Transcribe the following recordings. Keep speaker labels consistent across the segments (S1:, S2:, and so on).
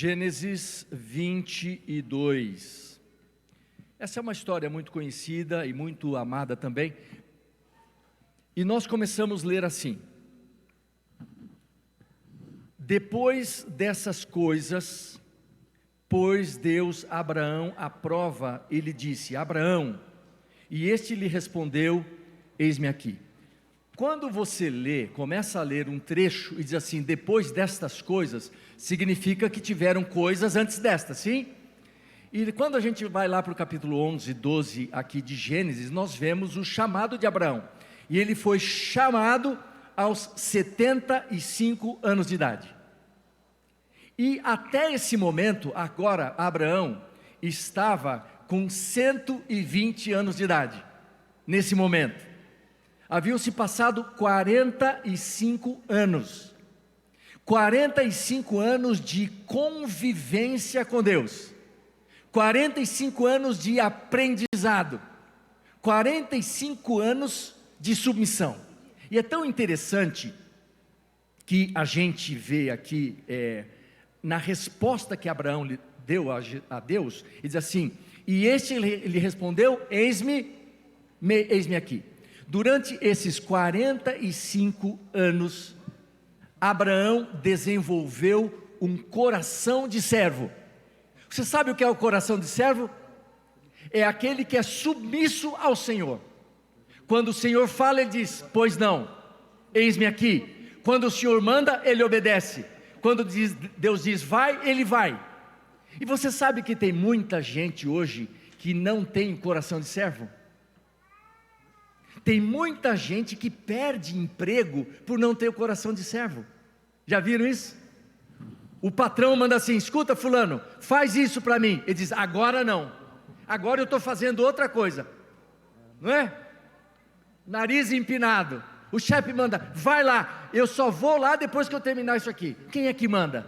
S1: Gênesis 22. Essa é uma história muito conhecida e muito amada também. E nós começamos a ler assim: depois dessas coisas, pôs Deus a Abraão à prova e lhe disse: Abraão, e este lhe respondeu: eis-me aqui. Quando você lê, começa a ler um trecho e diz assim, depois destas coisas, significa que tiveram coisas antes destas, sim? E quando a gente vai lá para o capítulo 11, 12 aqui de Gênesis, nós vemos o chamado de Abraão. E ele foi chamado aos 75 anos de idade. E até esse momento, agora, Abraão estava com 120 anos de idade, nesse momento. Haviam-se passado 45 anos. 45 anos de convivência com Deus. 45 anos de aprendizado. 45 anos de submissão. E é tão interessante que a gente vê aqui, na resposta que Abraão deu a Deus, ele diz assim: e este lhe respondeu: eis-me aqui. Durante esses 45 anos, Abraão desenvolveu um coração de servo. Você sabe o que é o coração de servo? É aquele que é submisso ao Senhor. Quando o Senhor fala, ele diz: pois não, eis-me aqui. Quando o Senhor manda, ele obedece. Quando Deus diz vai, ele vai. E você sabe que tem muita gente hoje que não tem coração de servo? Tem muita gente que perde emprego por não ter o coração de servo. Já viram isso? O patrão manda assim: escuta fulano, faz isso para mim. Ele diz: agora não, agora eu estou fazendo outra coisa. Não é? Nariz empinado. O chefe manda: vai lá, eu só vou lá depois que eu terminar isso aqui. Quem é que manda?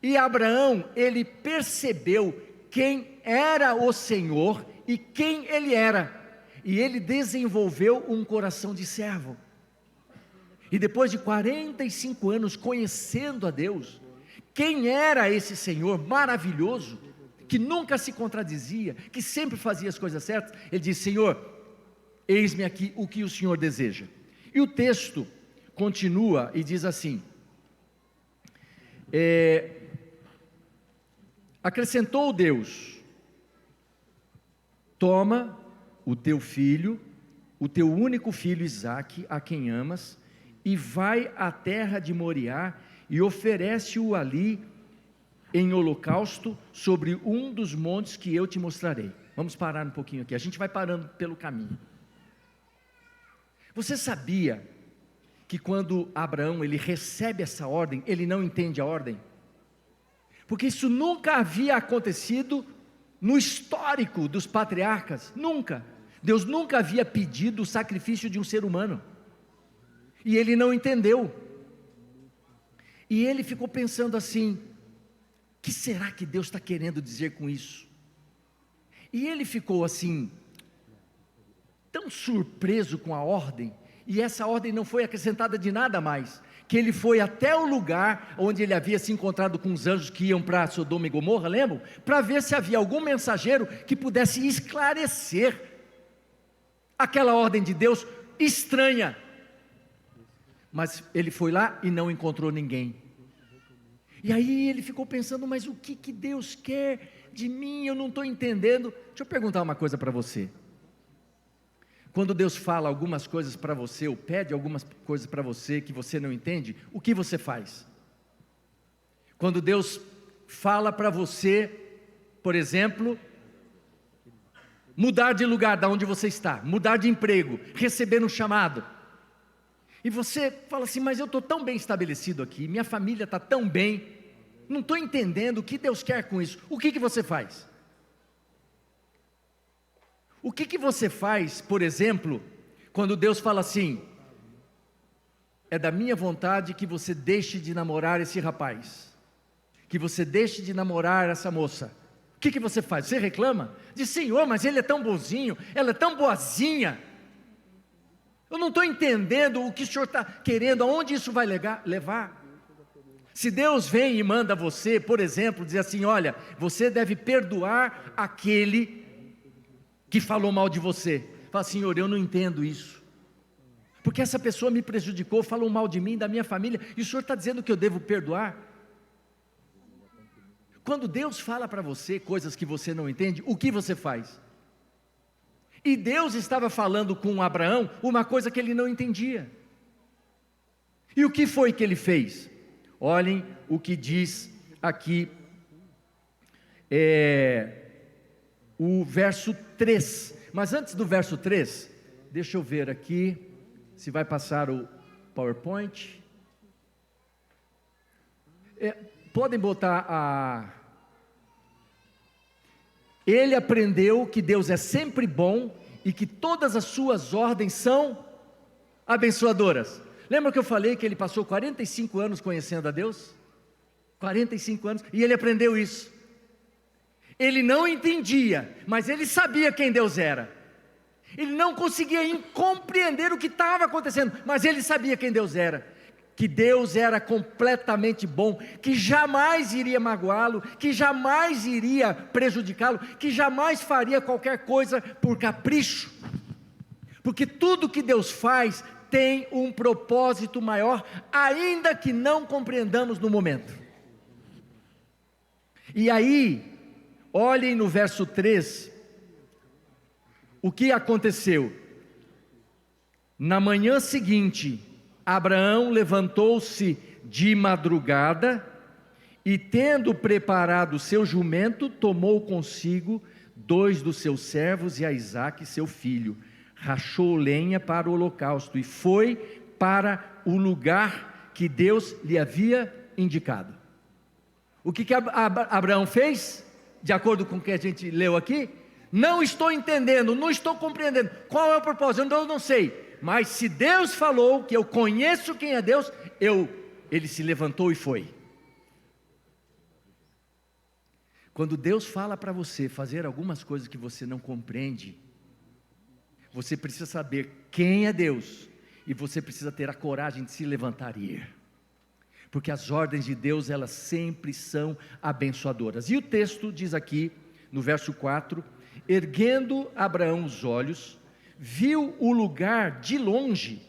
S1: E Abraão, ele percebeu quem era o Senhor e quem ele era. E ele desenvolveu um coração de servo. E depois de 45 anos conhecendo a Deus, quem era esse Senhor maravilhoso, que nunca se contradizia, que sempre fazia as coisas certas, ele disse: Senhor, eis-me aqui, o que o Senhor deseja. E o texto continua e diz assim: acrescentou Deus: toma o teu filho, o teu único filho Isaque, a quem amas, e vai à terra de Moriá e oferece-o ali em holocausto sobre um dos montes que eu te mostrarei. Vamos parar um pouquinho aqui, a gente vai parando pelo caminho. Você sabia que quando Abraão ele recebe essa ordem, ele não entende a ordem? Porque isso nunca havia acontecido no histórico dos patriarcas, nunca. Deus nunca havia pedido o sacrifício de um ser humano, e ele não entendeu, e ele ficou pensando assim: o que será que Deus está querendo dizer com isso? E ele ficou assim, tão surpreso com a ordem, e essa ordem não foi acrescentada de nada mais, que ele foi até o lugar onde ele havia se encontrado com os anjos que iam para Sodoma e Gomorra, lembram? Para ver se havia algum mensageiro que pudesse esclarecer aquela ordem de Deus estranha. Mas ele foi lá e não encontrou ninguém. E aí ele ficou pensando: mas o que Deus quer de mim? Eu não estou entendendo. Deixa eu perguntar uma coisa para você. Quando Deus fala algumas coisas para você, ou pede algumas coisas para você que você não entende, o que você faz? Quando Deus fala para você, por exemplo, mudar de lugar da onde você está, mudar de emprego, receber um chamado, e você fala assim: mas eu estou tão bem estabelecido aqui, minha família está tão bem, não estou entendendo o que Deus quer com isso. O que você faz? O que você faz, por exemplo, quando Deus fala assim: é da minha vontade que você deixe de namorar esse rapaz, que você deixe de namorar essa moça. O que você faz? Você reclama? Diz: Senhor, mas ele é tão bonzinho, ela é tão boazinha, eu não estou entendendo o que o Senhor está querendo, aonde isso vai levar. Se Deus vem e manda você, por exemplo, dizer assim: olha, você deve perdoar aquele que falou mal de você. Fala: Senhor, eu não entendo isso, porque essa pessoa me prejudicou, falou mal de mim, da minha família, e o Senhor está dizendo que eu devo perdoar? Quando Deus fala para você coisas que você não entende, o que você faz? E Deus estava falando com Abraão uma coisa que ele não entendia. E o que foi que ele fez? Olhem o que diz aqui, o verso 3. Mas antes do verso 3, deixa eu ver aqui, se vai passar o PowerPoint. Podem botar Ele aprendeu que Deus é sempre bom e que todas as suas ordens são abençoadoras. Lembra que eu falei que ele passou 45 anos conhecendo a Deus? 45 anos, e ele aprendeu isso. Ele não entendia, mas ele sabia quem Deus era. Ele não conseguia compreender o que estava acontecendo, mas ele sabia quem Deus era. Que Deus era completamente bom, que jamais iria magoá-lo, que jamais iria prejudicá-lo, que jamais faria qualquer coisa por capricho. Porque tudo que Deus faz tem um propósito maior, ainda que não compreendamos no momento. E aí, olhem no verso 3, o que aconteceu. Na manhã seguinte, Abraão levantou-se de madrugada, e tendo preparado seu jumento, tomou consigo 2 dos seus servos e a Isaque seu filho, rachou lenha para o holocausto e foi para o lugar que Deus lhe havia indicado. O que Abraão fez? De acordo com o que a gente leu aqui: não estou entendendo, não estou compreendendo, qual é o propósito, eu não sei, mas se Deus falou que eu conheço quem é Deus, ele se levantou e foi. Quando Deus fala para você fazer algumas coisas que você não compreende, você precisa saber quem é Deus, e você precisa ter a coragem de se levantar e ir, porque as ordens de Deus, elas sempre são abençoadoras. E o texto diz aqui, no verso 4, erguendo Abraão os olhos, viu o lugar de longe,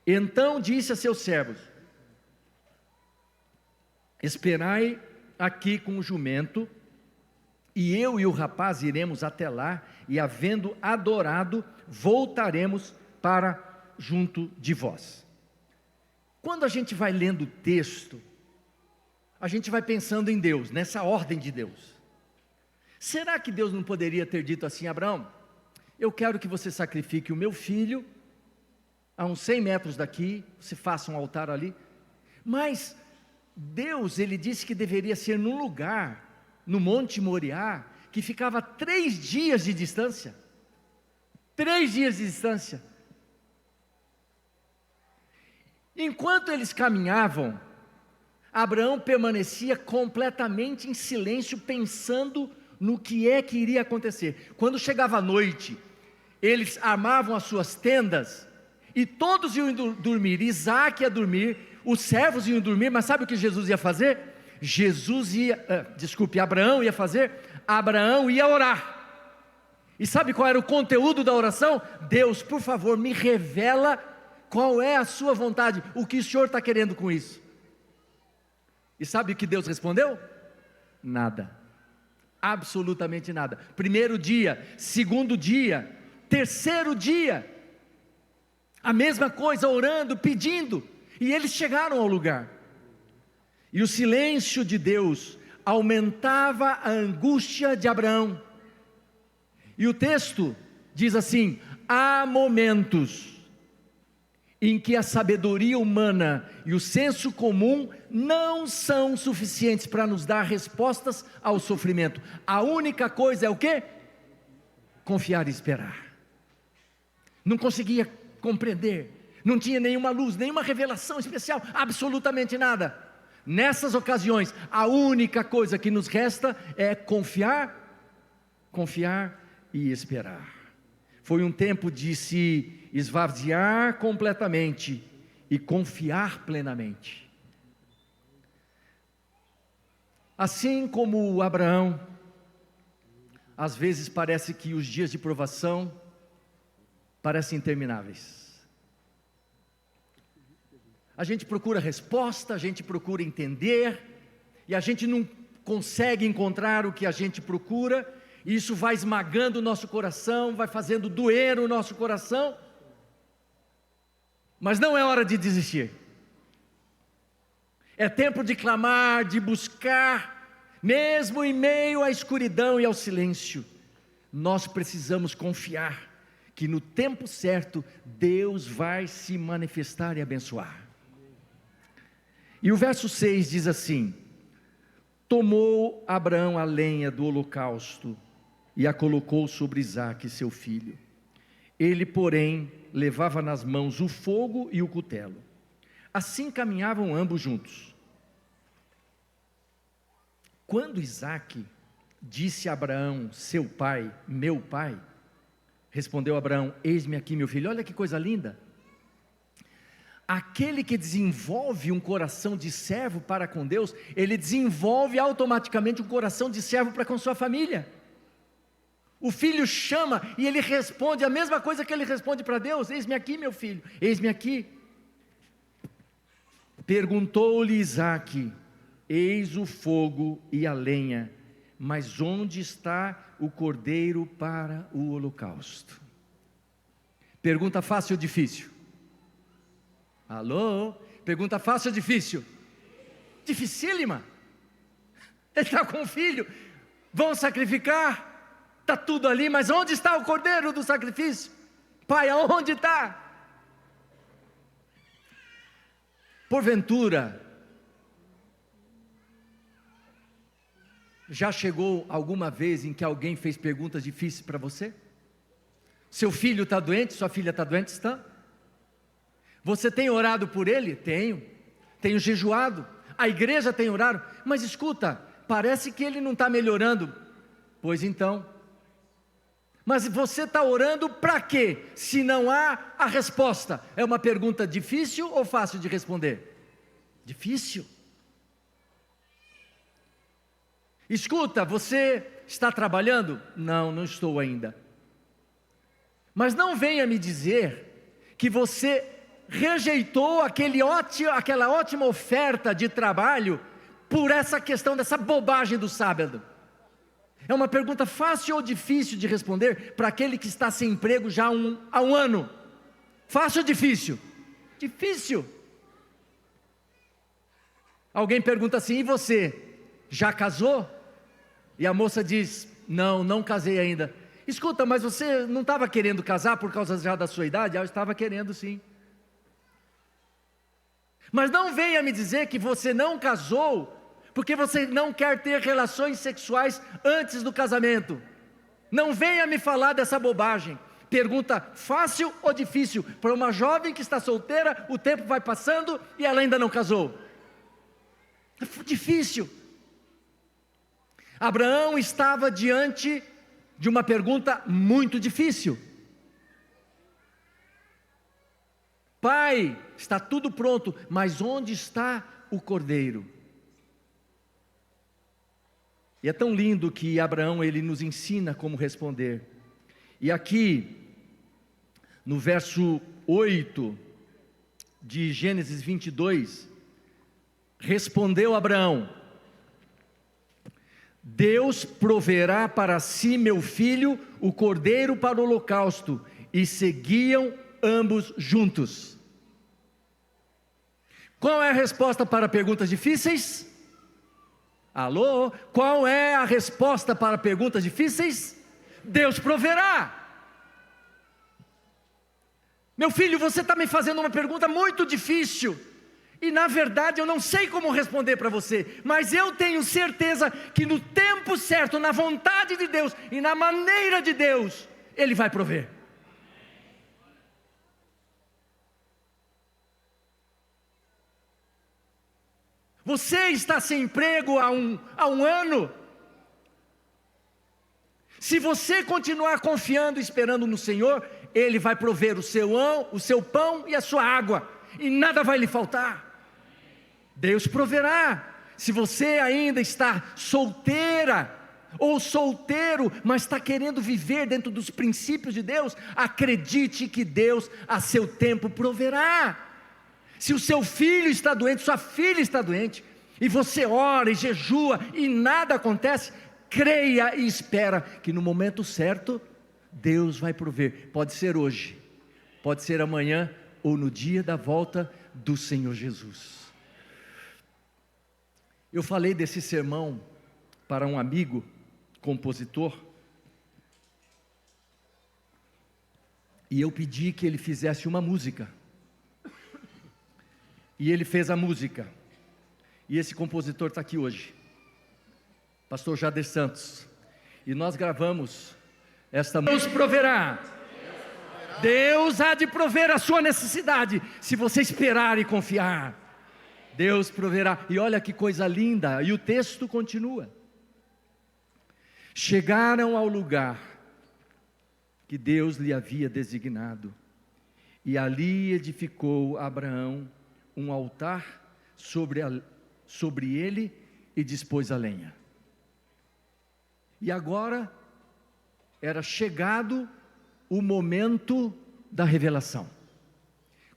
S1: então disse a seus servos: esperai aqui com o jumento, e eu e o rapaz iremos até lá, e havendo adorado, voltaremos para junto de vós. Quando a gente vai lendo o texto, a gente vai pensando em Deus, nessa ordem de Deus. Será que Deus não poderia ter dito assim: Abraão, eu quero que você sacrifique o meu filho, a uns 100 metros daqui, você faça um altar ali? Mas Deus, ele disse que deveria ser num lugar, no Monte Moriá, que ficava 3 dias de distância. 3 dias de distância. Enquanto eles caminhavam, Abraão permanecia completamente em silêncio, pensando no que é que iria acontecer. Quando chegava a noite, eles armavam as suas tendas, e todos iam dormir. Isaac ia dormir, os servos iam dormir, mas sabe o que Jesus ia fazer? Abraão ia fazer? Abraão ia orar. E sabe qual era o conteúdo da oração? Deus, por favor, me revela qual é a sua vontade, o que o Senhor está querendo com isso. E sabe o que Deus respondeu? Nada, absolutamente nada. 1º dia, 2º dia, 3º dia, a mesma coisa, orando, pedindo, e eles chegaram ao lugar, e o silêncio de Deus aumentava a angústia de Abraão. E o texto diz assim: há momentos em que a sabedoria humana e o senso comum não são suficientes para nos dar respostas ao sofrimento. A única coisa é o quê? Confiar e esperar. Não conseguia compreender, não tinha nenhuma luz, nenhuma revelação especial, absolutamente nada. Nessas ocasiões, a única coisa que nos resta é confiar e esperar. Foi um tempo de se esvaziar completamente e confiar plenamente. Assim como Abraão, às vezes parece que os dias de provação parecem intermináveis. A gente procura resposta, a gente procura entender, e a gente não consegue encontrar o que a gente procura, e isso vai esmagando o nosso coração, vai fazendo doer o nosso coração, mas não é hora de desistir. É tempo de clamar, de buscar, mesmo em meio à escuridão e ao silêncio. Nós precisamos confiar que no tempo certo Deus vai se manifestar e abençoar. E o verso 6 diz assim: tomou Abraão a lenha do holocausto e a colocou sobre Isaque, seu filho. Ele, porém, levava nas mãos o fogo e o cutelo. Assim caminhavam ambos juntos. Quando Isaque disse a Abraão, seu pai, meu pai, respondeu Abraão: eis-me aqui, meu filho. Olha que coisa linda. Aquele que desenvolve um coração de servo para com Deus, ele desenvolve automaticamente um coração de servo para com sua família. O filho chama e ele responde a mesma coisa que ele responde para Deus: eis-me aqui, meu filho, eis-me aqui. Perguntou-lhe Isaque: eis o fogo e a lenha, mas onde está o cordeiro para o holocausto? Pergunta fácil ou difícil? Alô? Pergunta fácil ou difícil? Dificílima. Ele está com o filho, vão sacrificar, está tudo ali, mas onde está o cordeiro do sacrifício? Pai, aonde está? Porventura, já chegou alguma vez em que alguém fez perguntas difíceis para você? Seu filho está doente? Sua filha está doente? Está? Você tem orado por ele? Tenho jejuado, a igreja tem orado, mas escuta, parece que ele não está melhorando. Pois então, mas você está orando para quê? Se não há a resposta. É uma pergunta difícil ou fácil de responder? Difícil. Escuta, você está trabalhando? Não, não estou ainda. Mas não venha me dizer que você rejeitou aquela ótima oferta de trabalho por essa questão dessa bobagem do sábado. É uma pergunta fácil ou difícil de responder para aquele que está sem emprego já há um ano? Fácil ou difícil? Difícil. Alguém pergunta assim: e você, já casou? E a moça diz: não casei ainda. Escuta, mas você não estava querendo casar por causa já da sua idade? Eu estava querendo, sim. Mas não venha me dizer que você não casou porque você não quer ter relações sexuais antes do casamento. Não venha me falar dessa bobagem. Pergunta fácil ou difícil para uma jovem que está solteira, o tempo vai passando e ela ainda não casou. Difícil. Abraão estava diante de uma pergunta muito difícil. Pai, está tudo pronto, mas onde está o cordeiro? E é tão lindo que Abraão, ele nos ensina como responder. E aqui, no verso 8 de Gênesis 22, respondeu Abraão: Deus proverá para si, meu filho, o cordeiro para o holocausto. E seguiam ambos juntos. Qual é a resposta para perguntas difíceis? Alô? Qual é a resposta para perguntas difíceis? Deus proverá. Meu filho, você está me fazendo uma pergunta muito difícil, e na verdade eu não sei como responder para você, mas eu tenho certeza que no tempo certo, na vontade de Deus e na maneira de Deus, Ele vai prover. Você está sem emprego há um ano? Se você continuar confiando e esperando no Senhor, Ele vai prover o seu pão e a sua água, e nada vai lhe faltar. Deus proverá. Se você ainda está solteira ou solteiro, mas está querendo viver dentro dos princípios de Deus, acredite que Deus a seu tempo proverá. Se o seu filho está doente, sua filha está doente, e você ora e jejua e nada acontece, creia e espera que no momento certo Deus vai prover. Pode ser hoje, pode ser amanhã ou no dia da volta do Senhor Jesus. Eu falei desse sermão para um amigo compositor, e eu pedi que ele fizesse uma música, e ele fez a música, e esse compositor está aqui hoje, pastor Jader Santos, e nós gravamos esta música. Deus proverá, Deus há de prover a sua necessidade, se você esperar e confiar, Deus proverá. E olha que coisa linda, e o texto continua: chegaram ao lugar que Deus lhe havia designado, e ali edificou Abraão um altar sobre ele, e dispôs a lenha. E agora era chegado o momento da revelação.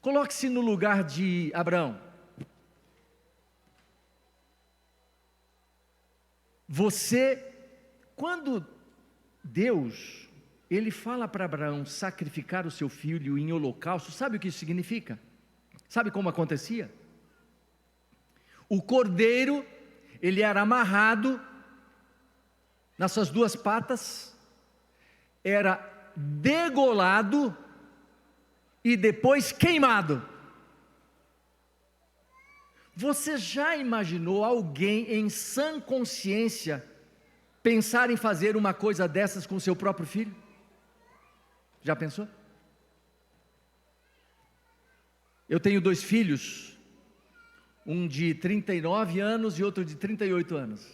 S1: Coloque-se no lugar de Abraão. Quando Deus, Ele fala para Abraão sacrificar o seu filho em holocausto, sabe o que isso significa? Sabe como acontecia? O cordeiro, ele era amarrado nas suas duas patas, era degolado e depois queimado. Você já imaginou alguém em sã consciência pensar em fazer uma coisa dessas com seu próprio filho? Já pensou? Eu tenho 2 filhos, um de 39 anos e outro de 38 anos.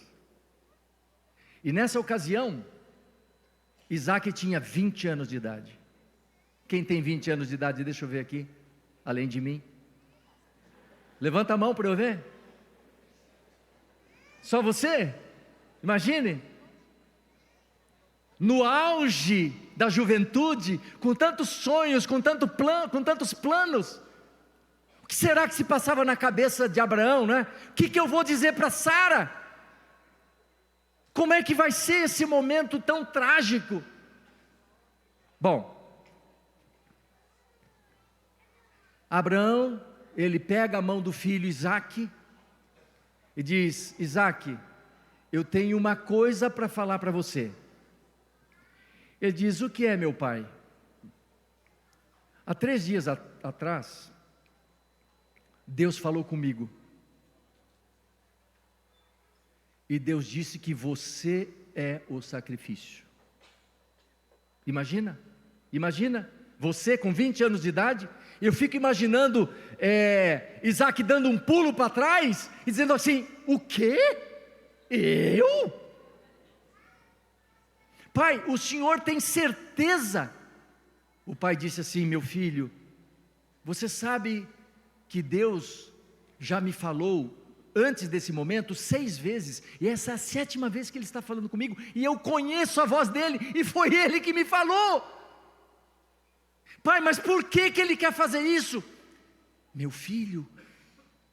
S1: E nessa ocasião, Isaac tinha 20 anos de idade. Quem tem 20 anos de idade, deixa eu ver aqui, além de mim. Levanta a mão para eu ver. Só você? Imagine. No auge da juventude, com tantos sonhos, com tantos planos. O que será que se passava na cabeça de Abraão, né? O que eu vou dizer para Sara? Como é que vai ser esse momento tão trágico? Bom, Abraão, ele pega a mão do filho Isaque e diz: Isaque, eu tenho uma coisa para falar para você. Ele diz: o que é, meu pai? Há 3 dias atrás, Deus falou comigo, e Deus disse que você é o sacrifício. Imagina, você com 20 anos de idade, eu fico imaginando Isaac dando um pulo para trás, e dizendo assim: o quê? Eu? Pai, o senhor tem certeza? O pai disse assim: meu filho, você sabe que Deus já me falou antes desse momento 6 vezes, e essa é a 7ª vez que Ele está falando comigo, e eu conheço a voz dEle, e foi Ele que me falou. Pai, mas por que Ele quer fazer isso? Meu filho,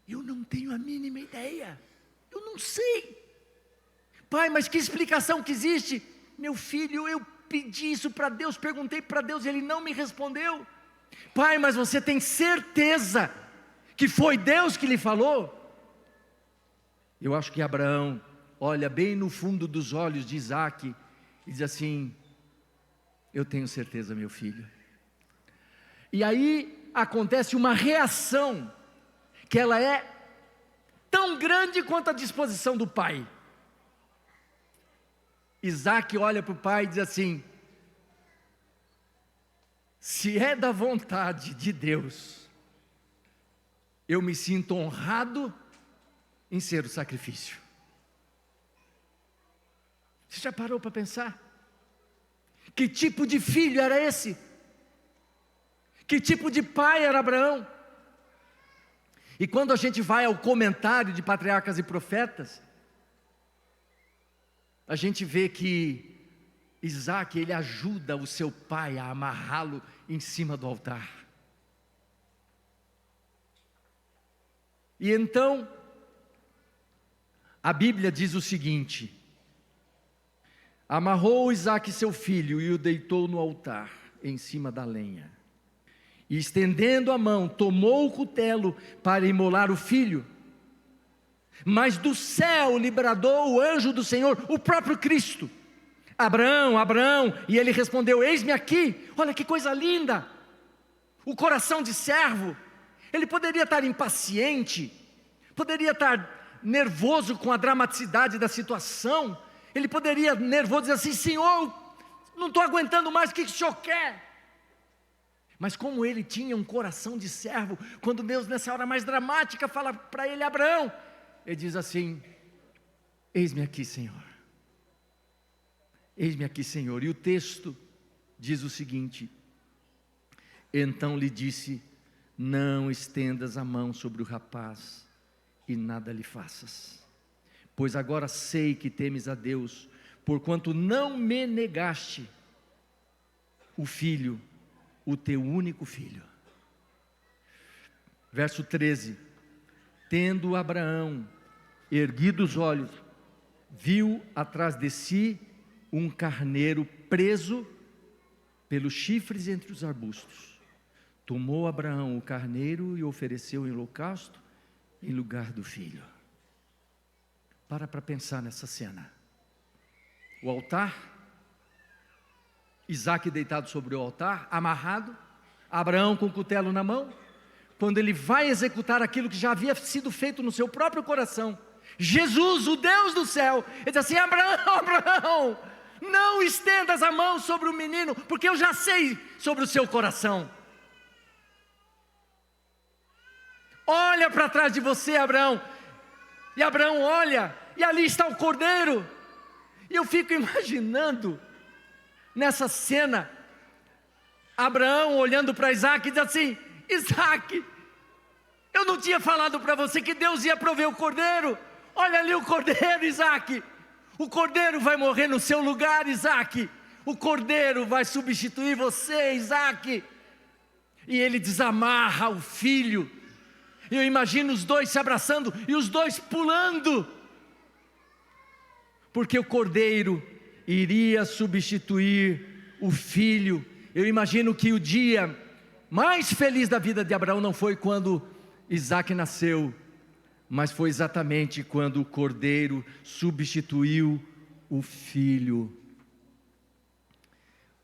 S1: eu não tenho a mínima ideia, eu não sei. Pai, mas que explicação que existe? Meu filho, eu pedi isso para Deus, perguntei para Deus, Ele não me respondeu. Pai, mas você tem certeza que foi Deus que lhe falou? Eu acho que Abraão olha bem no fundo dos olhos de Isaque e diz assim: eu tenho certeza, meu filho. E aí acontece uma reação, que ela é tão grande quanto a disposição do pai. Isaque olha para o pai e diz assim: se é da vontade de Deus, eu me sinto honrado em ser o sacrifício. Você já parou para pensar? Que tipo de filho era esse? Que tipo de pai era Abraão? E quando a gente vai ao comentário de Patriarcas e Profetas, a gente vê que Isaac, ele ajuda o seu pai a amarrá-lo em cima do altar. E então, a Bíblia diz o seguinte: amarrou Isaac seu filho e o deitou no altar, em cima da lenha. E estendendo a mão, tomou o cutelo para imolar o filho. Mas do céu lhe bradou o anjo do Senhor, o próprio Cristo: Abraão, Abraão. E ele respondeu: eis-me aqui. Olha que coisa linda, o coração de servo. Ele poderia estar impaciente, poderia estar nervoso com a dramaticidade da situação, ele poderia nervoso dizer assim: Senhor, não estou aguentando mais, o que o Senhor quer? Mas como ele tinha um coração de servo, quando Deus nessa hora mais dramática fala para ele: Abraão, ele diz assim: eis-me aqui, Senhor. Eis-me aqui, Senhor. E o texto diz o seguinte: então lhe disse: não estendas a mão sobre o rapaz e nada lhe faças, pois agora sei que temes a Deus, porquanto não me negaste o filho, o teu único filho. Verso 13: tendo Abraão erguido os olhos, viu atrás de si um carneiro preso pelos chifres entre os arbustos. Tomou Abraão o carneiro e ofereceu em holocausto em lugar do filho. Para pensar nessa cena. O altar, Isaac deitado sobre o altar, amarrado, Abraão com o cutelo na mão. Quando ele vai executar aquilo que já havia sido feito no seu próprio coração, Jesus, o Deus do céu, ele diz assim: Abraão, Abraão, não estendas a mão sobre o menino, porque eu já sei sobre o seu coração. Olha para trás de você, Abraão. E Abraão olha, e ali está o cordeiro. E eu fico imaginando nessa cena Abraão olhando para Isaac e diz assim: Isaac, eu não tinha falado para você que Deus ia prover o cordeiro? Olha ali o cordeiro, Isaac. O cordeiro vai morrer no seu lugar, Isaac. O cordeiro vai substituir você, Isaac. E ele desamarra o filho. Eu imagino os dois se abraçando e os dois pulando, porque o cordeiro iria substituir o filho. Eu imagino que o dia mais feliz da vida de Abraão não foi quando Isaac nasceu, mas foi exatamente quando o cordeiro substituiu o filho.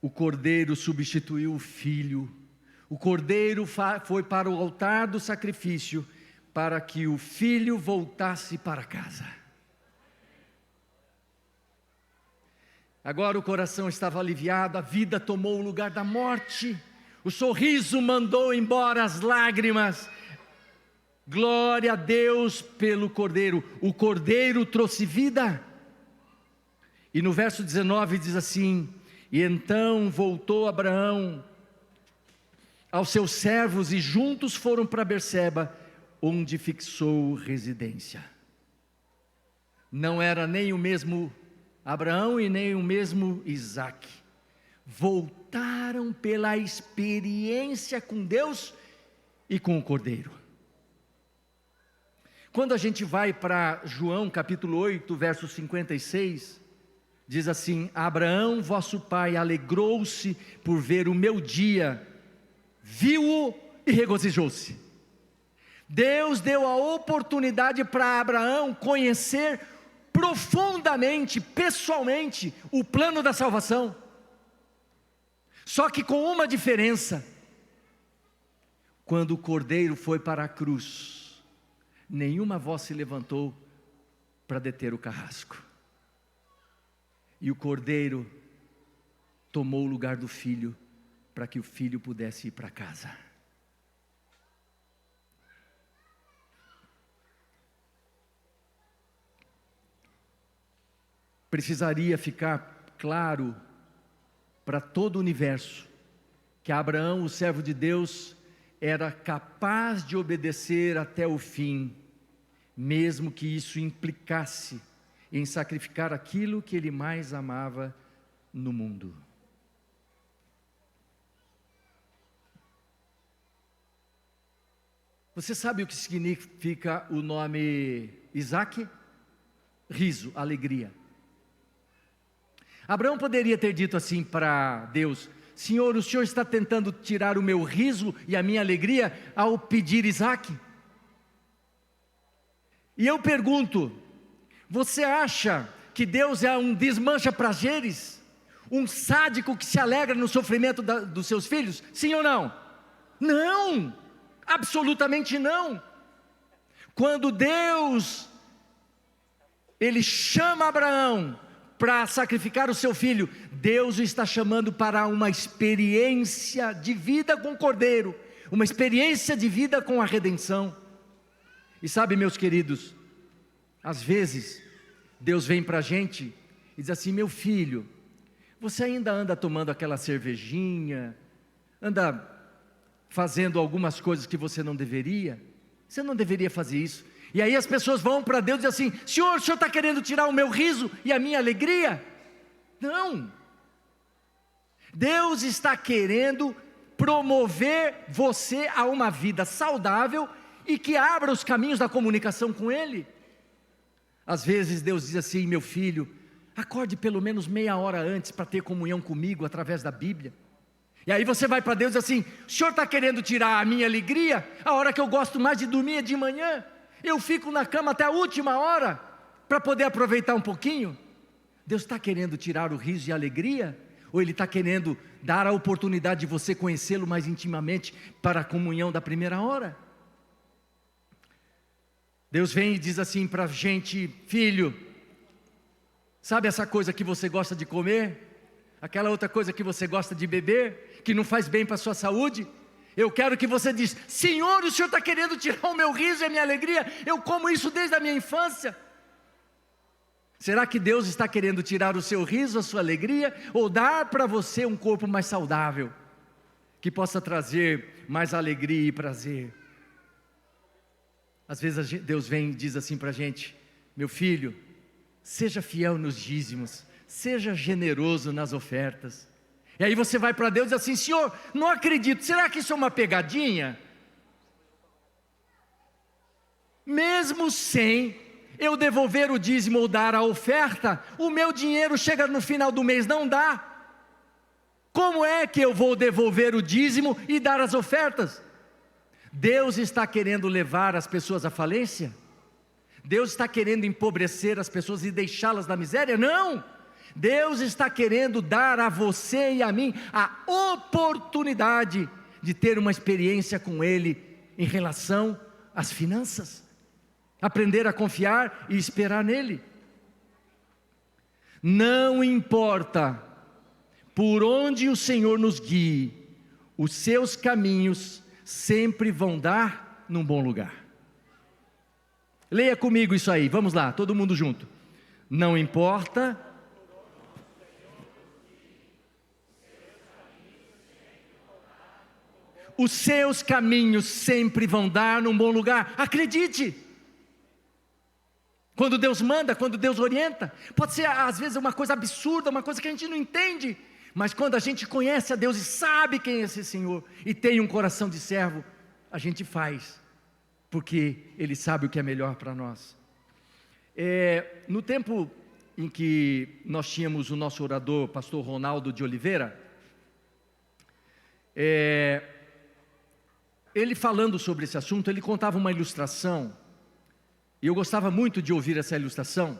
S1: O cordeiro substituiu o filho. O cordeiro foi para o altar do sacrifício, para que o filho voltasse para casa. Agora o coração estava aliviado, a vida tomou o lugar da morte, o sorriso mandou embora as lágrimas. Glória a Deus pelo cordeiro. O cordeiro trouxe vida. E no verso 19 diz assim: e então voltou Abraão aos seus servos, e juntos foram para Berseba, onde fixou residência. Não era nem o mesmo Abraão e nem o mesmo Isaac. Voltaram pela experiência com Deus e com o cordeiro. Quando a gente vai para João capítulo 8, verso 56, diz assim: Abraão vosso pai alegrou-se por ver o meu dia, viu-o e regozijou-se. Deus deu a oportunidade para Abraão conhecer profundamente, pessoalmente, o plano da salvação. Só que com uma diferença: quando o cordeiro foi para a cruz, nenhuma voz se levantou para deter o carrasco. E o cordeiro tomou o lugar do filho, para que o filho pudesse ir para casa. Precisaria ficar claro para todo o universo que Abraão, o servo de Deus, era capaz de obedecer até o fim, mesmo que isso implicasse em sacrificar aquilo que ele mais amava no mundo. Você sabe o que significa o nome Isaac? Riso, alegria. Abraão poderia ter dito assim para Deus: Senhor, o Senhor está tentando tirar o meu riso e a minha alegria ao pedir Isaac? E eu pergunto, você acha que Deus é um desmancha-prazeres? Um sádico que se alegra no sofrimento dos seus filhos? Sim ou não? Não, absolutamente não. Quando Deus, Ele chama Abraão para sacrificar o seu filho, Deus o está chamando para uma experiência de vida com o Cordeiro, uma experiência de vida com a redenção. E sabe, meus queridos, às vezes Deus vem para a gente e diz assim: meu filho, você ainda anda tomando aquela cervejinha, anda fazendo algumas coisas que você não deveria fazer isso. E aí as pessoas vão para Deus e dizem assim: Senhor, o Senhor está querendo tirar o meu riso e a minha alegria? Não, Deus está querendo promover você a uma vida saudável e que abra os caminhos da comunicação com Ele. Às vezes Deus diz assim: meu filho, acorde pelo menos meia hora antes para ter comunhão comigo através da Bíblia. E aí você vai para Deus e diz assim: o Senhor está querendo tirar a minha alegria? A hora que eu gosto mais de dormir é de manhã, eu fico na cama até a última hora para poder aproveitar um pouquinho. Deus está querendo tirar o riso e a alegria? Ou Ele está querendo dar a oportunidade de você conhecê-lo mais intimamente para a comunhão da primeira hora? Deus vem e diz assim para a gente: filho, sabe essa coisa que você gosta de comer? Aquela outra coisa que você gosta de beber, que não faz bem para a sua saúde? Eu quero que você diz: Senhor, o Senhor está querendo tirar o meu riso e a minha alegria, eu como isso desde a minha infância. Será que Deus está querendo tirar o seu riso, a sua alegria, ou dar para você um corpo mais saudável, que possa trazer mais alegria e prazer? Às vezes Deus vem e diz assim para a gente: meu filho, seja fiel nos dízimos, seja generoso nas ofertas. E aí você vai para Deus e diz assim: Senhor, não acredito, será que isso é uma pegadinha? Mesmo sem eu devolver o dízimo ou dar a oferta, o meu dinheiro chega no final do mês, não dá. Como é que eu vou devolver o dízimo e dar as ofertas? Deus está querendo levar as pessoas à falência? Deus está querendo empobrecer as pessoas e deixá-las na miséria? Não! Deus está querendo dar a você e a mim a oportunidade de ter uma experiência com Ele em relação às finanças, aprender a confiar e esperar nele. Não importa por onde o Senhor nos guie, os seus caminhos sempre vão dar num bom lugar. Leia comigo isso aí, vamos lá, todo mundo junto. Não importa os seus caminhos sempre vão dar num bom lugar. Acredite. Quando Deus manda, quando Deus orienta, pode ser às vezes uma coisa absurda, uma coisa que a gente não entende, mas quando a gente conhece a Deus e sabe quem é esse Senhor, e tem um coração de servo, a gente faz, porque Ele sabe o que é melhor para nós. No tempo em que nós tínhamos o nosso orador, pastor Ronaldo de Oliveira, ele falando sobre esse assunto, ele contava uma ilustração, e eu gostava muito de ouvir essa ilustração,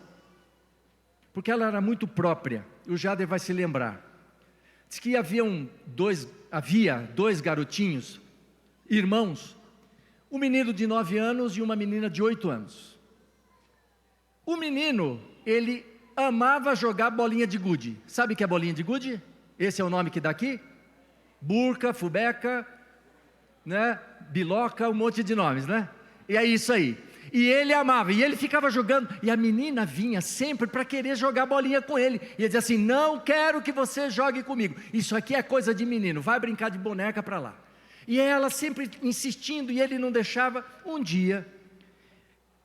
S1: porque ela era muito própria. O Jader vai se lembrar. Diz que havia dois garotinhos, irmãos, um menino de 9 anos e uma menina de 8 anos. O menino, ele amava jogar bolinha de gude. Sabe o que é bolinha de gude? Esse é o nome que dá aqui? Burca, fubeca, né? Biloca, um monte de nomes, né? E é isso aí. E ele amava, e ele ficava jogando, e a menina vinha sempre para querer jogar bolinha com ele, e ele dizia assim: não quero que você jogue comigo, isso aqui é coisa de menino, vai brincar de boneca para lá. E ela sempre insistindo, e ele não deixava. Um dia,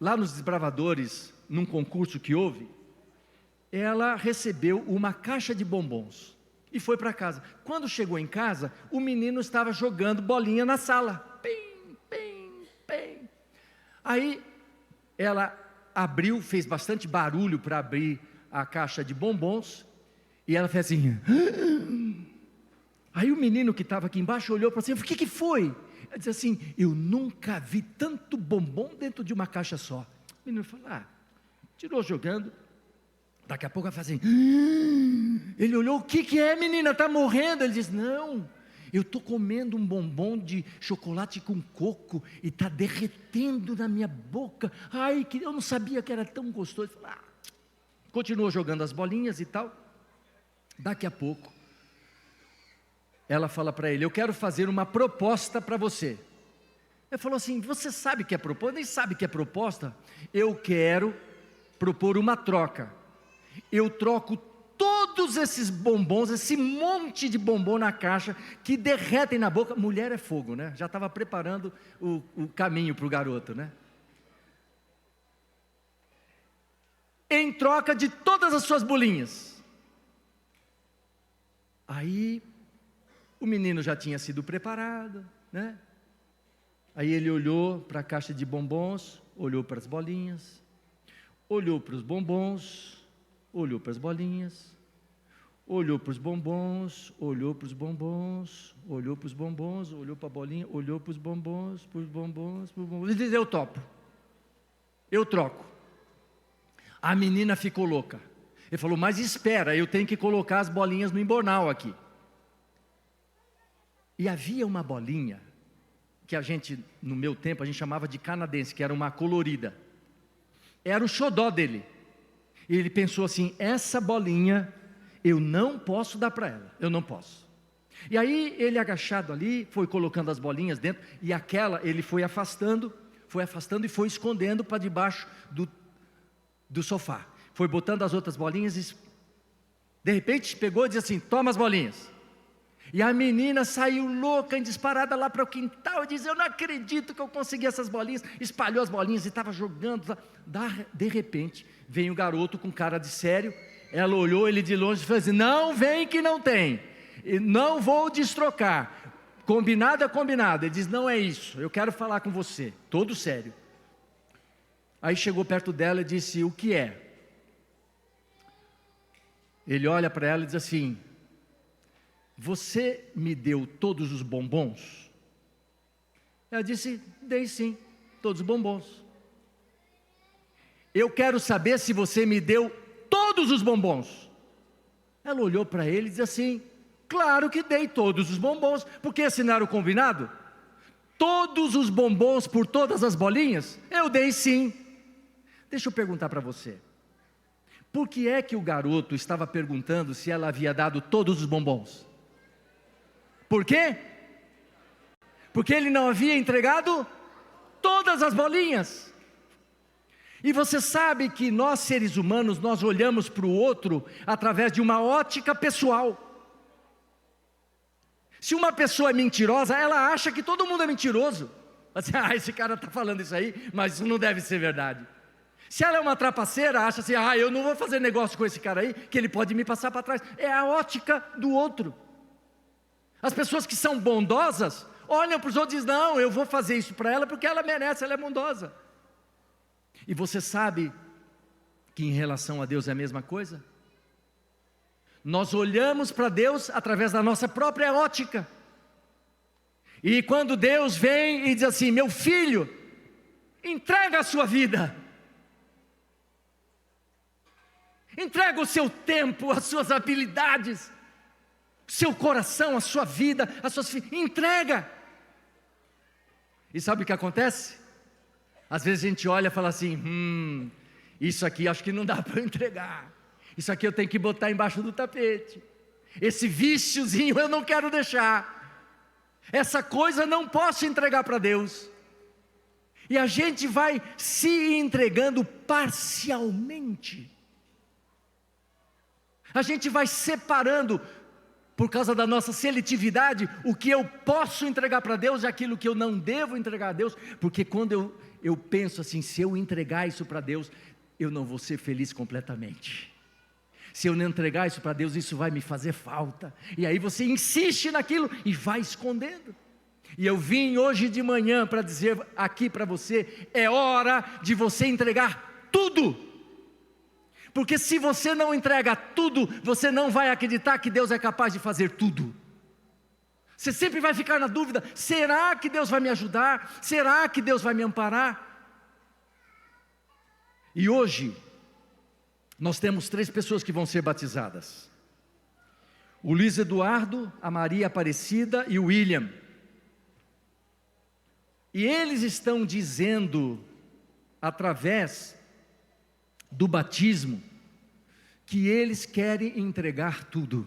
S1: lá nos Desbravadores, num concurso que houve, ela recebeu uma caixa de bombons e foi para casa. Quando chegou em casa, o menino estava jogando bolinha na sala. Pim, pim, pim. Aí ela abriu, fez bastante barulho para abrir a caixa de bombons, e ela fez assim. Aí o menino que estava aqui embaixo olhou para assim: o que foi? Ela disse assim: eu nunca vi tanto bombom dentro de uma caixa só. O menino falou: tirou jogando. Daqui a pouco ela faz assim. Ele olhou: o que é, menina? Está morrendo? Ele disse: não, eu estou comendo um bombom de chocolate com coco e está derretendo na minha boca. Ai, eu não sabia que era tão gostoso. Ele falou: continuou jogando as bolinhas e tal. Daqui a pouco ela fala para ele: eu quero fazer uma proposta para você. Ele falou assim: você sabe que é proposta? Nem sabe que é proposta? Eu quero propor uma troca. Eu troco todos esses bombons, esse monte de bombom na caixa, que derretem na boca. Mulher é fogo, né? Já estava preparando o caminho para o garoto, né? Em troca de todas as suas bolinhas. Aí o menino já tinha sido preparado, né? Aí ele olhou para a caixa de bombons, olhou para as bolinhas, olhou para os bombons, olhou para as bolinhas, olhou para os bombons, olhou para os bombons, olhou para os bombons, olhou para a bolinha, olhou para os bombons, para os bombons, para os bombons. Ele disse: eu topo, eu troco. A menina ficou louca. Ele falou: mas espera, eu tenho que colocar as bolinhas no embornal aqui. E havia uma bolinha, que a gente, no meu tempo, a gente chamava de canadense, que era uma colorida. Era o xodó dele. E ele pensou assim: essa bolinha eu não posso dar para ela, eu não posso. E aí ele, agachado ali, foi colocando as bolinhas dentro, e aquela ele foi afastando e foi escondendo para debaixo do sofá. Foi botando as outras bolinhas e de repente pegou e disse assim: toma as bolinhas. E a menina saiu louca, disparada lá para o quintal e disse: eu não acredito que eu consegui essas bolinhas. Espalhou as bolinhas e estava jogando. De repente vem o garoto com cara de sério. Ela olhou ele de longe e falou assim: não vem que não tem, não vou destrocar, combinado é combinado. Ele diz: não é isso, eu quero falar com você, todo sério. Aí chegou perto dela e disse: o que é? Ele olha para ela e diz assim: você me deu todos os bombons? Ela disse: dei sim, todos os bombons. Eu quero saber se você me deu todos os bombons. Ela olhou para ele e disse assim: claro que dei todos os bombons, porque assinaram o combinado? Todos os bombons por todas as bolinhas? Eu dei sim. Deixa eu perguntar para você, por que é que o garoto estava perguntando se ela havia dado todos os bombons? Por quê? Porque ele não havia entregado todas as bolinhas. E você sabe que nós, seres humanos, nós olhamos para o outro através de uma ótica pessoal. Se uma pessoa é mentirosa, ela acha que todo mundo é mentiroso. Assim: esse cara está falando isso aí, mas isso não deve ser verdade. Se ela é uma trapaceira, acha assim: eu não vou fazer negócio com esse cara aí, que ele pode me passar para trás. É a ótica do outro. As pessoas que são bondosas olham para os outros e dizem: não, eu vou fazer isso para ela porque ela merece, ela é bondosa. E você sabe que em relação a Deus é a mesma coisa? Nós olhamos para Deus através da nossa própria ótica. E quando Deus vem e diz assim: meu filho, entrega a sua vida, entrega o seu tempo, as suas habilidades, seu coração, a sua vida, as suas filhas, entrega. E sabe o que acontece? Às vezes a gente olha e fala assim: isso aqui acho que não dá para eu entregar, isso aqui eu tenho que botar embaixo do tapete, esse viciozinho eu não quero deixar, essa coisa eu não posso entregar para Deus. E a gente vai se entregando parcialmente, a gente vai separando por causa da nossa seletividade, o que eu posso entregar para Deus e aquilo que eu não devo entregar a Deus, porque quando eu penso assim, se eu entregar isso para Deus, eu não vou ser feliz completamente. Se eu não entregar isso para Deus, isso vai me fazer falta. E aí você insiste naquilo e vai escondendo. E eu vim hoje de manhã para dizer aqui para você, é hora de você entregar tudo. Porque se você não entrega tudo, você não vai acreditar que Deus é capaz de fazer tudo. Você sempre vai ficar na dúvida, será que Deus vai me ajudar? Será que Deus vai me amparar? E hoje, nós temos 3 pessoas que vão ser batizadas. O Luiz Eduardo, a Maria Aparecida e o William. E eles estão dizendo, através do batismo, que eles querem entregar tudo.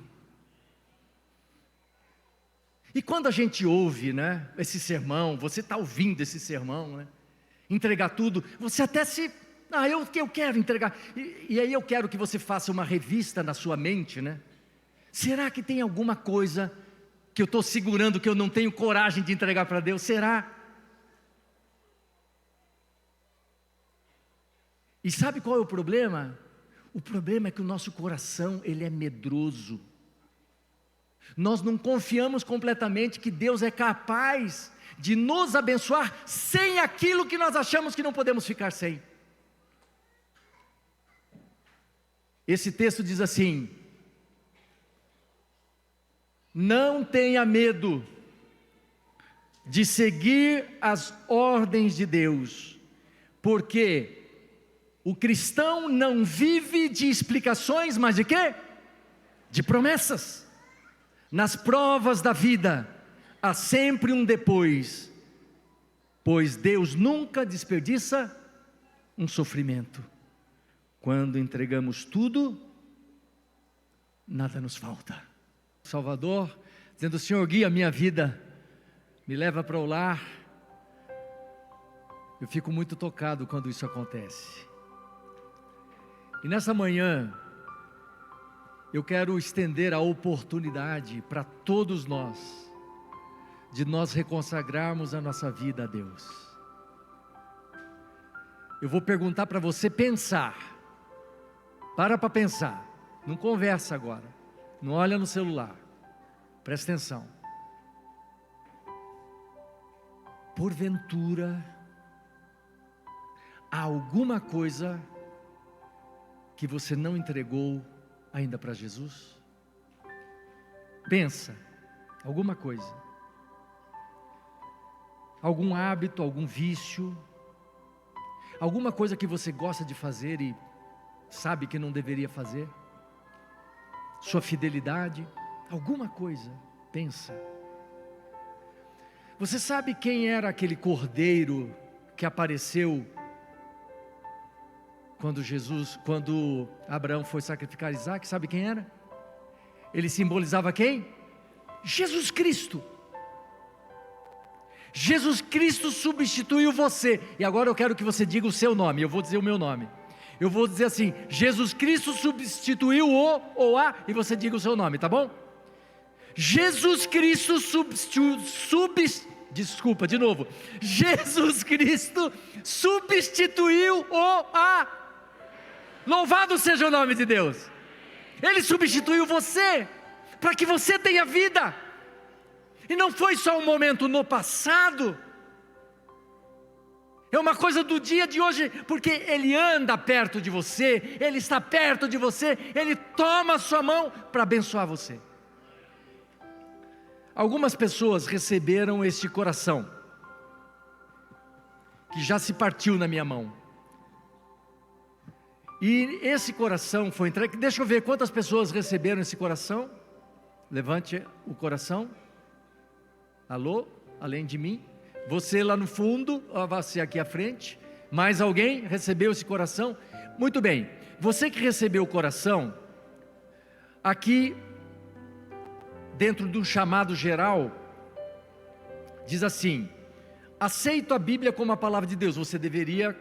S1: E quando a gente ouve, né, esse sermão, você está ouvindo esse sermão, né, entregar tudo, você até se... eu quero entregar, e aí eu quero que você faça uma revista na sua mente, né? Será que tem alguma coisa que eu estou segurando, que eu não tenho coragem de entregar para Deus? Será? E sabe qual é o problema? O problema é que o nosso coração, ele é medroso. Nós não confiamos completamente que Deus é capaz de nos abençoar sem aquilo que nós achamos que não podemos ficar sem. Esse texto diz assim: não tenha medo de seguir as ordens de Deus, porque o cristão não vive de explicações, mas de quê? De promessas. Nas provas da vida, há sempre um depois, pois Deus nunca desperdiça um sofrimento. Quando entregamos tudo, nada nos falta. Salvador, dizendo: Senhor, guia a minha vida, me leva para o lar. Eu fico muito tocado quando isso acontece. E nessa manhã, eu quero estender a oportunidade para todos nós, de nós reconsagrarmos a nossa vida a Deus. Eu vou perguntar para você pensar. Para pensar, não conversa agora, não olha no celular, presta atenção. Porventura, há alguma coisa que você não entregou ainda para Jesus? Pensa, alguma coisa, algum hábito, algum vício, alguma coisa que você gosta de fazer e sabe que não deveria fazer, sua fidelidade, alguma coisa, pensa. Você sabe quem era aquele cordeiro que apareceu quando Abraão foi sacrificar Isaac? Sabe quem era? Ele simbolizava quem? Jesus Cristo. Jesus Cristo substituiu você, e agora eu quero que você diga o seu nome, eu vou dizer o meu nome. Eu vou dizer assim: Jesus Cristo substituiu o ou a, e você diga o seu nome, tá bom? Jesus Cristo Jesus Cristo substituiu o a. Louvado seja o nome de Deus. Ele substituiu você, para que você tenha vida. E não foi só um momento no passado, é uma coisa do dia de hoje, porque Ele anda perto de você, Ele está perto de você, Ele toma a sua mão para abençoar você. Algumas pessoas receberam este coração, que já se partiu na minha mão, e esse coração foi entregue. Deixa eu ver quantas pessoas receberam esse coração. Levante o coração. Alô, além de mim, você lá no fundo, você aqui à frente, mais alguém recebeu esse coração? Muito bem, você que recebeu o coração, aqui dentro do chamado geral, diz assim: aceito a Bíblia como a palavra de Deus. Você deveria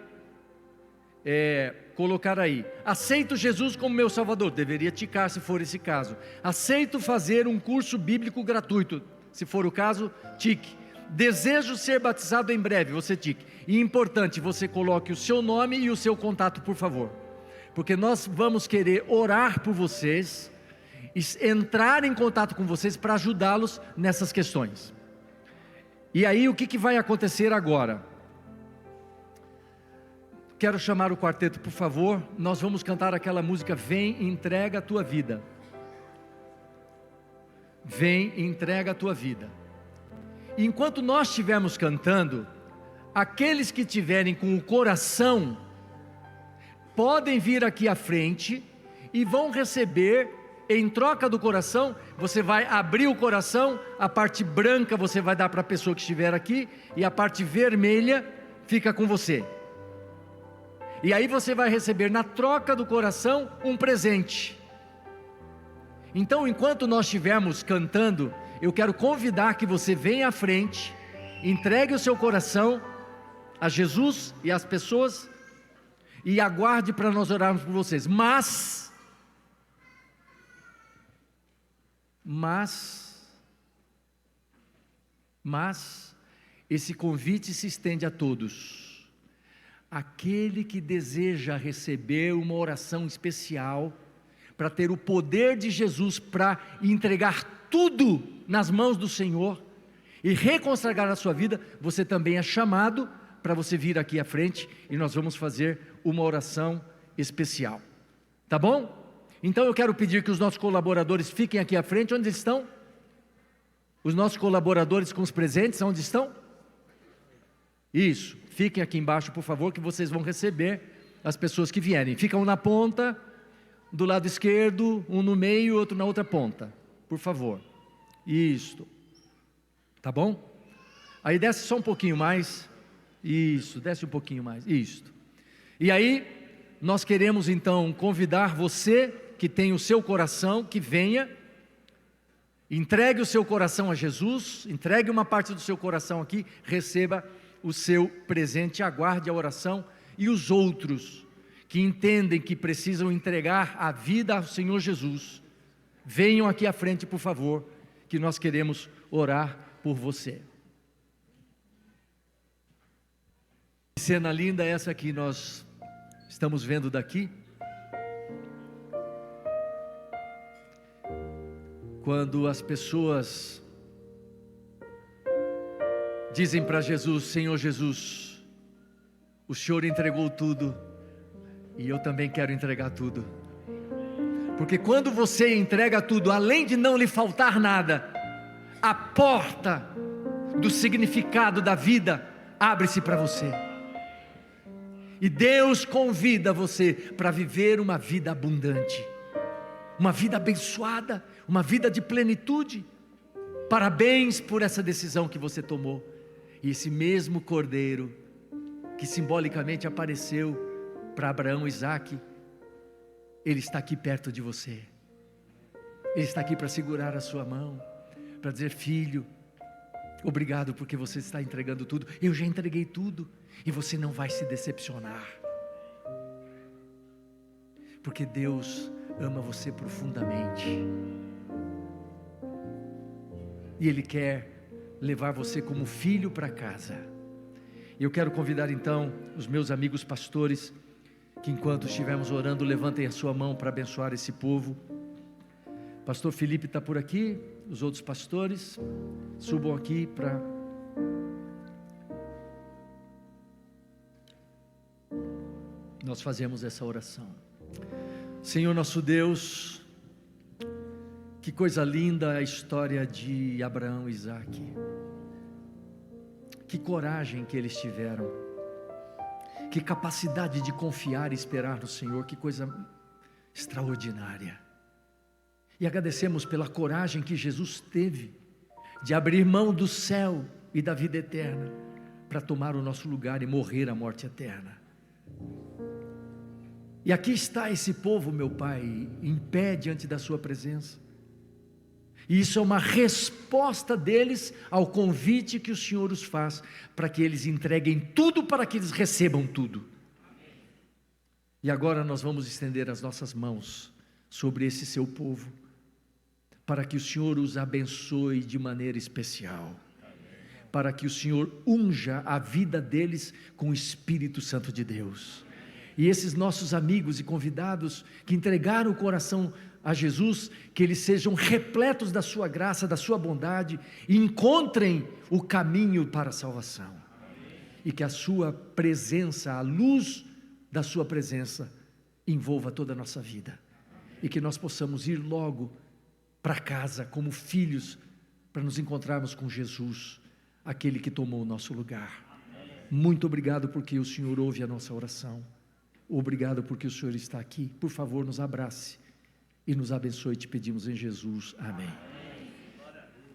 S1: colocar aí: aceito Jesus como meu Salvador. Deveria ticar se for esse caso. Aceito fazer um curso bíblico gratuito. Se for o caso, tique. Desejo ser batizado em breve. Você tique. E importante, você coloque o seu nome e o seu contato, por favor. Porque nós vamos querer orar por vocês, entrar em contato com vocês para ajudá-los nessas questões. E aí o que vai acontecer agora? Quero chamar o quarteto, por favor. Nós vamos cantar aquela música: Vem e entrega a tua vida. Vem e entrega a tua vida. E enquanto nós estivermos cantando, aqueles que tiverem com o coração, podem vir aqui à frente e vão receber, em troca do coração. Você vai abrir o coração, a parte branca você vai dar para a pessoa que estiver aqui, e a parte vermelha fica com você. E aí você vai receber, na troca do coração, um presente. Então, enquanto nós estivermos cantando, eu quero convidar que você venha à frente, entregue o seu coração a Jesus e às pessoas, e aguarde para nós orarmos por vocês. Mas esse convite se estende a todos. Aquele que deseja receber uma oração especial, para ter o poder de Jesus, para entregar tudo nas mãos do Senhor, e reconsagrar a sua vida, você também é chamado para você vir aqui à frente, e nós vamos fazer uma oração especial, tá bom? Então eu quero pedir que os nossos colaboradores fiquem aqui à frente. Onde estão? Os nossos colaboradores com os presentes, onde estão? Isso, fiquem aqui embaixo, por favor, que vocês vão receber as pessoas que vierem. Ficam na ponta, do lado esquerdo, um no meio, outro na outra ponta, por favor. Isso, tá bom? Aí desce só um pouquinho mais. Isso, desce um pouquinho mais. Isso. E aí, nós queremos então convidar você que tem o seu coração, que venha, entregue o seu coração a Jesus, entregue uma parte do seu coração aqui, receba o seu presente, aguarde a oração. E os outros que entendem que precisam entregar a vida ao Senhor Jesus, venham aqui à frente, por favor, que nós queremos orar por você. Que cena linda essa que nós estamos vendo daqui. Quando as pessoas dizem para Jesus: Senhor Jesus, o Senhor entregou tudo, e eu também quero entregar tudo. Porque quando você entrega tudo, além de não lhe faltar nada, a porta do significado da vida abre-se para você. E Deus convida você para viver uma vida abundante, uma vida abençoada, uma vida de plenitude. Parabéns por essa decisão que você tomou. E esse mesmo cordeiro que simbolicamente apareceu para Abraão e Isaque, ele está aqui perto de você. Ele está aqui para segurar a sua mão, para dizer: filho, obrigado porque você está entregando tudo. Eu já entreguei tudo, e você não vai se decepcionar, porque Deus ama você profundamente, e Ele quer levar você como filho para casa. E eu quero convidar então os meus amigos pastores, que enquanto estivermos orando, levantem a sua mão para abençoar esse povo. Pastor Felipe está por aqui, os outros pastores, subam aqui para... nós fazemos essa oração. Senhor nosso Deus, que coisa linda a história de Abraão e Isaque. Que coragem que eles tiveram, que capacidade de confiar e esperar no Senhor, que coisa extraordinária. E agradecemos pela coragem que Jesus teve, de abrir mão do céu e da vida eterna, para tomar o nosso lugar e morrer a morte eterna. E aqui está esse povo, meu Pai, em pé diante da sua presença. E isso é uma resposta deles ao convite que o Senhor os faz, para que eles entreguem tudo, para que eles recebam tudo. E agora nós vamos estender as nossas mãos sobre esse seu povo, para que o Senhor os abençoe de maneira especial, para que o Senhor unja a vida deles com o Espírito Santo de Deus. E esses nossos amigos e convidados que entregaram o coração a Jesus, que eles sejam repletos da sua graça, da sua bondade, e encontrem o caminho para a salvação. E que a sua presença, a luz da sua presença, envolva toda a nossa vida. E que nós possamos ir logo para casa como filhos, para nos encontrarmos com Jesus, aquele que tomou o nosso lugar. Muito obrigado porque o Senhor ouve a nossa oração. Obrigado porque o Senhor está aqui. Por favor, nos abrace e nos abençoe, te pedimos em Jesus, amém.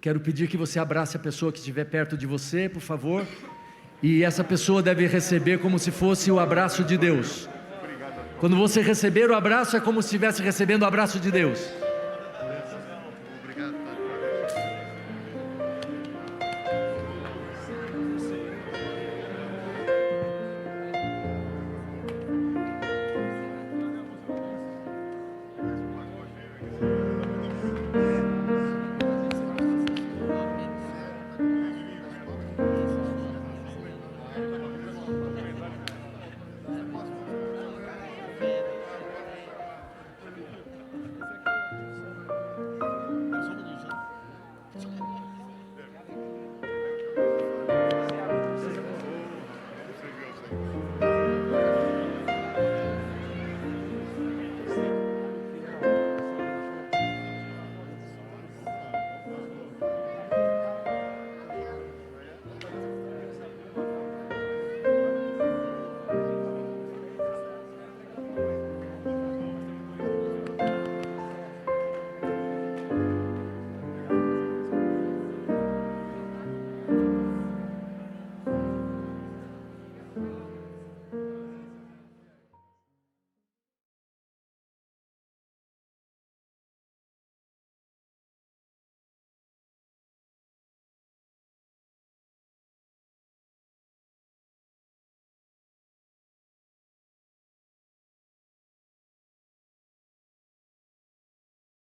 S1: Quero pedir que você abrace a pessoa que estiver perto de você, por favor, e essa pessoa deve receber como se fosse o abraço de Deus. Quando você receber o abraço, é como se estivesse recebendo o abraço de Deus.